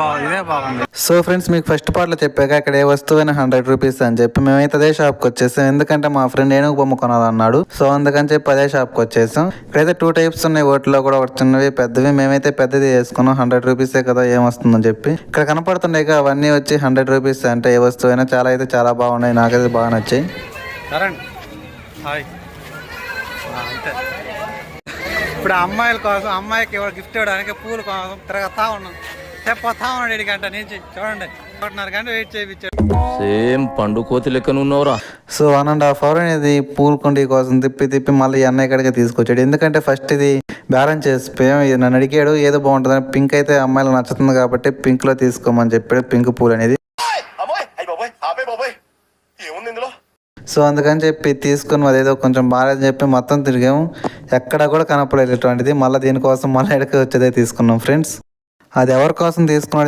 So friends, మీకు first పార్ట్లో చెప్పాక ఇక్కడ ఏ వస్తువైనా 100 రూపీస్ అని చెప్పి మేమైతే అదే షాప్కి వచ్చేసాం. ఎందుకంటే మా ఫ్రెండ్ ఏనుగు బొమ్మ కొనాలన్నాడు. సో అందుకని చెప్పి అదే షాప్కి వచ్చేసాం. ఇక్కడైతే 2 టైప్స్ ఉన్నాయి. వాటిలో కూడా ఒకటి చిన్నవి, పెద్దవి. మేమైతే పెద్దది వేసుకున్నాం. 100 రూపీసే కదా, ఏమొస్తుందని చెప్పి. ఇక్కడ కనపడుతున్నాయి అవన్నీ వచ్చి 100 రూపీస్. అంటే ఏ వస్తువైనా చాలా బాగున్నాయి. నాకైతే బాగా నచ్చాయి. ఇప్పుడు అమ్మాయిల కోసం, అమ్మాయికి గిఫ్ట్ ఇవ్వడానికి పూల కోసం తిరగతా ఉన్నాం. చెప్పతా ఉన్నాడు 7 గంట నుంచి. చూడండి, 1:30 గంట వెయిట్ చేయించాడు. సేమ్ పండు కోతి లెక్కనున్నావురా. సో 1.5 hour అనేది పూల కుండీ కోసం తిప్పి మళ్ళీ అన్నయ్య కాడికి తీసుకొచ్చాడు. ఎందుకంటే ఫస్ట్ ఇది బ్యాలెన్స్ చేసిపోయాం. ఇది నన్ను అడిగాడు ఏదో బాగుంటుందని. పింక్ అయితే అమ్మాయిలు నచ్చుతుంది కాబట్టి పింక్లో తీసుకోమని చెప్పాడు. పింక్ పూలు అనేది. సో అందుకని చెప్పి తీసుకుని అదేదో కొంచెం బాగాలేదని చెప్పి మొత్తం తిరిగాము. ఎక్కడ కూడా కనపడలేదు ఇటువంటిది. మళ్ళీ దీనికోసం మళ్ళీ ఎడకి వచ్చేదే తీసుకున్నాం ఫ్రెండ్స్. అది ఎవరి కోసం తీసుకున్నాడు